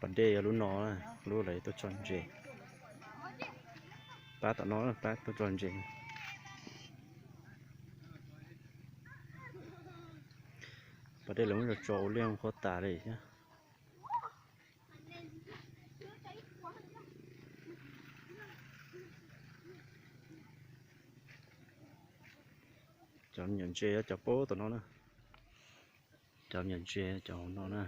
ปันเดย์รู้น้อรู้อะไรตัวจอนเจป้าต่อน้อป้าตัวจอนเจปันเดย์เราไม่จะโจเลี้ยงโคตรตาเลยใช่จอนnhận ché cho bố tụi nó nè chọn nhận ché cho nó nè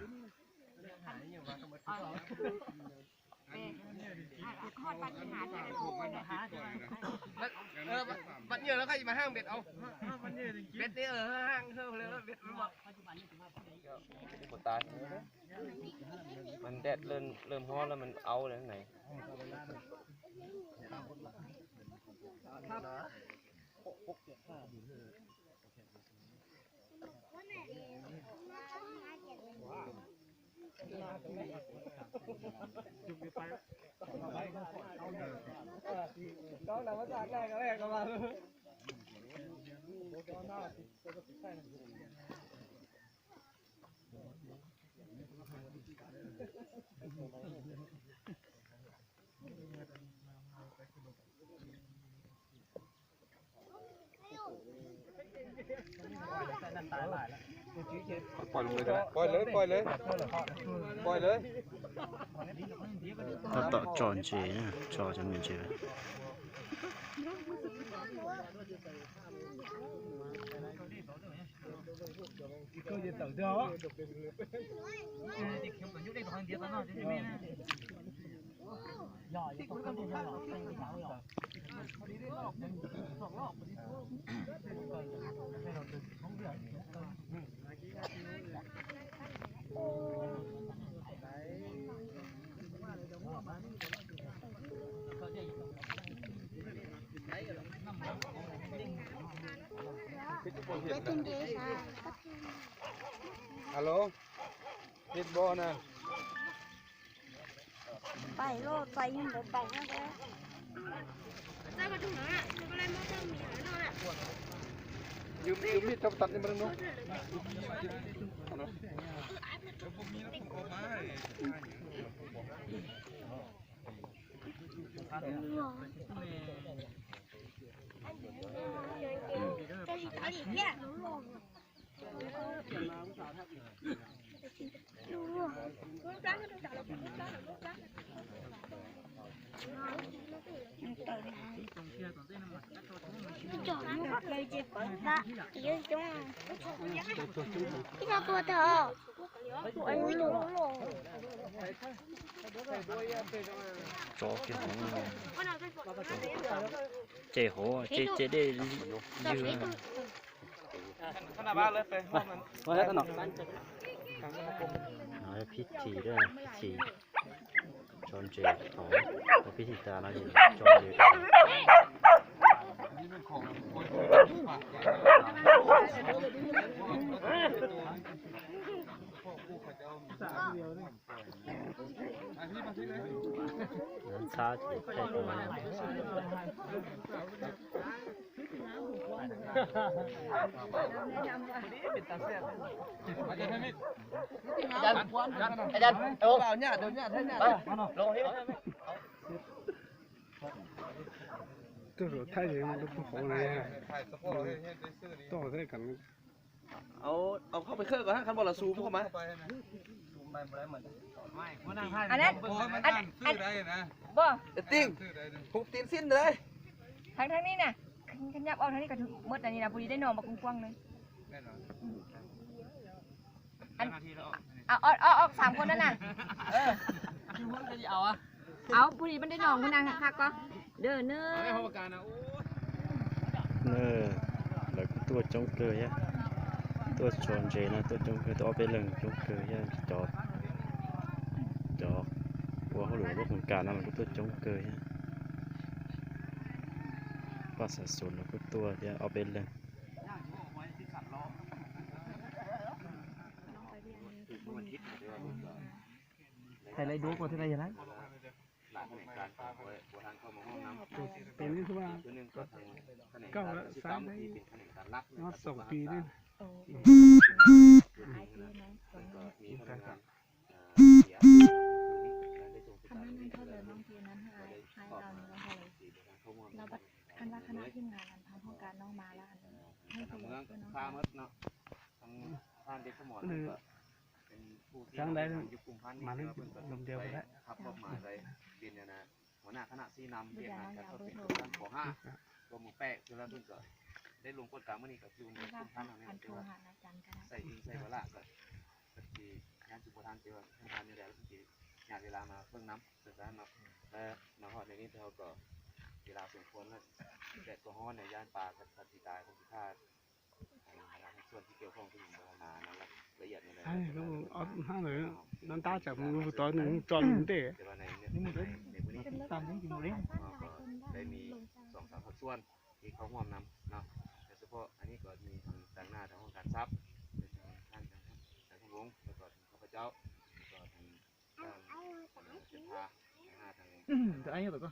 bắt nhiềuแล้วใครมาห้างเบ็ดเอาเบ็ดนี่ห้างเท่าเลยเบ็ดมันบอกหมดตายมันแดดเริ่มฮ้อนแล้วมันเอาเลยข้างในđó là mất sạch này các bạnปล่อยเลย ta tạo tròn chế nhá trò cho mình chế alo hết bo nè bảy lô bảy nhưng được bảy nó đấy ra vào trong đó ạ có lên mô tô mì ở đâu ạยืมมีดจับตัดนี่มันเนาะchọn nó lấy chỉ có ta yêu chúng cái sao tua thở ôi đúng rồi chó cái chế hổ chế đây như khana ba lênไปห้องมัน nóiพิธีด้วยพิธีจอนเจของพิธีตาเราอยู่จอนเจนั้นชาติแค่ตัวนี้อาจารย์เอาเนี่ยเดี๋ยวเนี่ยท่านเนี่ยลงให้这时候太人都不好了呀，到这干。เอาเข้าไปเครื่องก่อนฮะคันบอลซูมเข้ามาอันนั้นบ่ติ้งผูกตีนสิ้นเลย ทางนี้น่ะขยับเอาทางนี้ก็ถึงหมดอันนี้นะพอดีได้นอนมากว้างๆเลยเอา3 คนนั่นน่ะเอาพอดีมันได้นอนคนนั่งคักก็เด้อเน้อแล้วตัวจงเกยอะตัวชนเจนะตัวจงเกยตัวเอาไปเรื่องจงเกยอะจอดวัวเขาหลุดรถของการนั่นมันก็ตัวจงเกยก็สัดส่วนแล้วก็ตัวจะเอาไปเรื่องใครไรดูก่อนที่ไรอย่างไร เป็นนี่คือว่าเก้าละสามได้นอด2 ปีนี่ ด็กสมรก็เป็นผู้ที่ยุคกลุ่มพันธุ์นี่ลมเดียวไปแล้วครับก็มาเลยเป็นเนี่ยนะหัวหน้าคณะซีนำเรียนงานกันก็เป็นคนป .5 ตัวหมูแปะคือแล้วเพิ่งก็ได้ลงกฎกลางเมื่อนี้ก็อยู่ในกลุ่มพันธุ์นี้คือว่าใส่เองใส่เวลาก็ที่งานจุดประทานเจอทำงานอยู่แล้วที่งานเวลามาเพิ่งน้ำสุดท้ายเนาะและมาหอดในนี้เราก็เวลาสมควรแล้วแต่ตัวห้อในย่านป่ากับสัตว์ที่ตายของที่ท่าส่วนที่เกี่ยวข้องที่อยู่มานั้นละเอียดเลย เอาห้าเลยน้ำตาจากมือตัวหนึ่งจอนเตะ แต่ว่าในมื้อนี้ตามนี้อยู่มื้อนี้ได้มี2-3ส่วนที่เขาร่วมนำเนาะโดยเฉพาะอันนี้ก็มีทางหน้าทางห้องการทรัพย์ทางวงแล้วก็ข้าพเจ้าแล้วก็ทางเป็นพาหน้าทาง แต่อันนี้แบบก็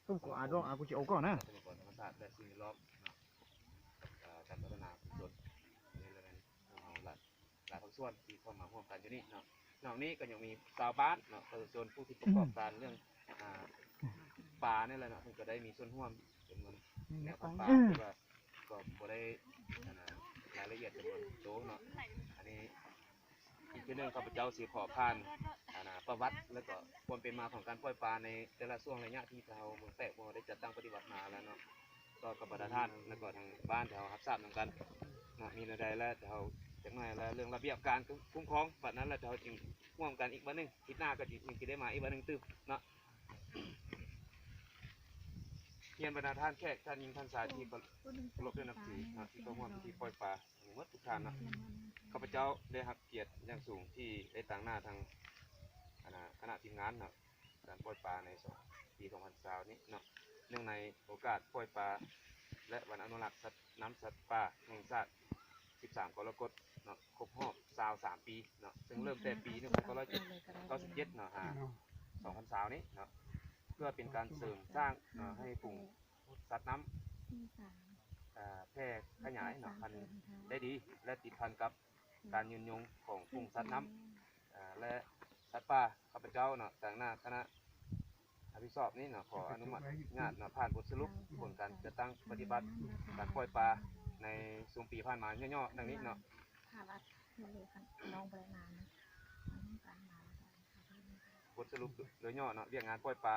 ต้องกดดอกกูจะเอาก่อนนะ สมุทรธรรมศาสตร์และสิ่งแวดล้อมการพัฒนาชุมชนนี่เลยเอาหลายภาคส่วนที่เข้ามาร่วมกันอยู่นี่เนาะนอกนี้ก็ยังมีชาวบ้านเนาะประชาชนผู้ที่ประกอบการเรื่องป่านี่แหละเนาะก็ได้มีส่วนร่วมจำนวนแนวป่าที่ว่าก็บ่ได้รายละเอียดจำนวนโตเนาะอันนี้อีกเรื่องข้าพเจ้าสีขอผ่านประวัติแล้วก็ความเป็นมาของการปล่อยปลาในแต่ละช่วงระยะที่เราเมืองแปะได้จัดตั้งปฏิบัติมาแล้วเนาะก็กับประธานแล้วก็ทางบ้านแถวรับทราบเหมือนกันมีอะไรแล้วแถวจากนั้นแล้วเรื่องระเบียบการคุ้มครองแบบนั้นแล้วแถวจึงร่วมกันอีกวันหนึ่งทิศหน้าก็จะได้มาอีกวันหนึ่งตื้มเนาะเรียนบรรดาท่านแขกท่านยิงท่านสายที่เคารพด้วยนับถือที่เข้าร่วมพิธีปล่อยปลาทั้งหมดทุกท่านนะข้าพเจ้าได้รับเกียรติอย่างสูงที่ได้ต่างหน้าทางคณะทีมงานนะการปล่อยปลาในปี2020นี้เนาะเนื่องในโอกาสปล่อยปลาและวันอนุรักษ์สัตว์น้ำสัตว์ป่าแห่งชาติ13 กรกฎาคมเนาะครบรอบ23 ปีเนาะซึ่งเริ่มแต่ปี1997เนาะ2020นี้เนาะเพื่อเป็นการเสริมสร้างให้ฝูงสัตว์น้ำแพร่ขยายเนาะพันธุ์ได้ดีและติดพันกับการยืนยงของฝูงสัตว์น้ำและสัตว์ป่าข้าพเจ้าเนาะต่างหน้าคณะอภิสอบนี้เนาะขออนุมัติงานเนาะผ่านบทสรุปผลการจัดตั้งปฏิบัติการปล่อยปลาในช่วงปีผ่านมาย่อๆดังนี้เนาะบทสรุปโดยย่อเนาะเรียกงานปล่อยปลา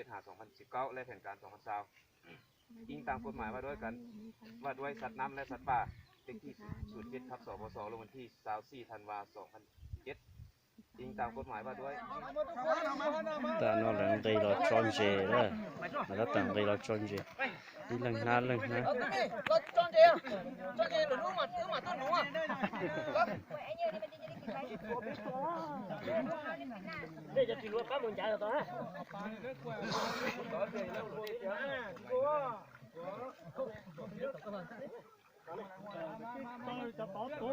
2017-2019 และแผนการ 2020อิงตามกฎหมายว่าด้วยสัตว์น้ำและสัตว์ป่าเลขที่07/สพสลงวันที่24 ธันวาคม 2007อิงตามกฎหมายว่าด้วย ta nó là đây là tròn dề đó mà nó tặng đây là tròn dề đi lần na đâyจะกินรถข้ามมึงจ่ายต่อฮะจะต่อตัว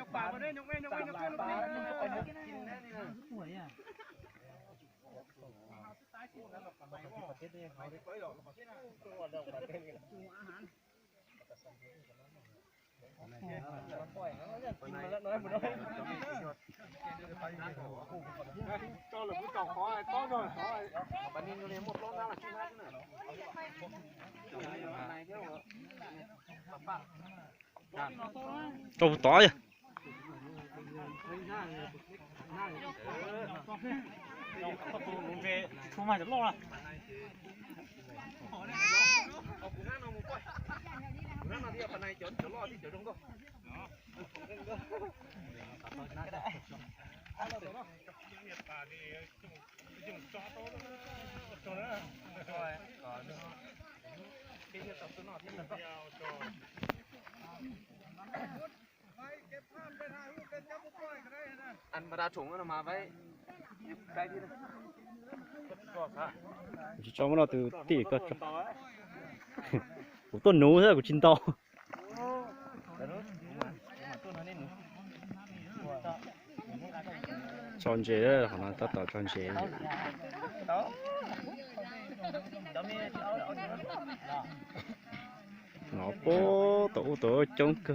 ยกปากมาด้วยยกเว้นยกเว้นยกเว้นกินแน่นี่นะสวยอ่ะก็หลุดจ่อคอไอ้ต้อหน่อยปันนี้อยู่ในหมดร้อนน้ำชิ้นนั้นน่ะtrâu tỏi vậy không phải chấm lo àอันบรรดาถุงก็มาไว้ใกล้ที่นั่น chỉ cho nó từ tí cơ cho của tuần nú thế của chín to tròn chế đấy họ nói tao tao tròn chế nó bố tổ chống cơ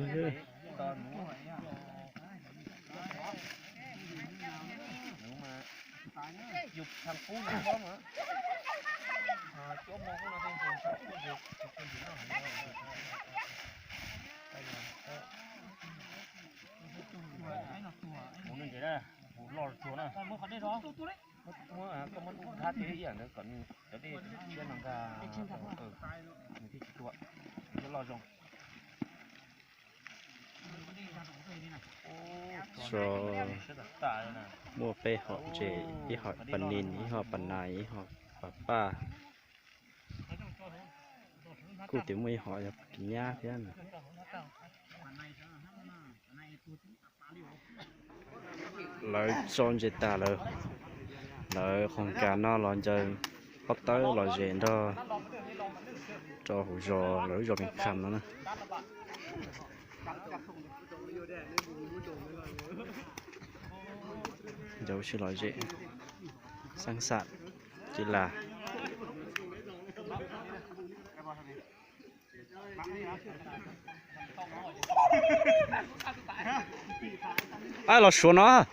dục thằng phú này có nữa chỗ mông nó thêm phần sáu cái việc muốn như thế này lọt xuống này mới có đây đó mua có muốn thắt thế gì nữa còn cái đi trên hàng gà mình thích chuột nó lọt rồi rồi mua phê họ chế ý họ bần nín ý họ bần này ý họ bà ba cụ tiếng mây họ nhập kính nhá thế này lời son chế ta lời không cả nó lòn chơi bắt tới lời rèn cho hủ rò lưỡi rò mình khăm nó nè dấu chỉ nói dễ sang sạn chỉ là ai là số nó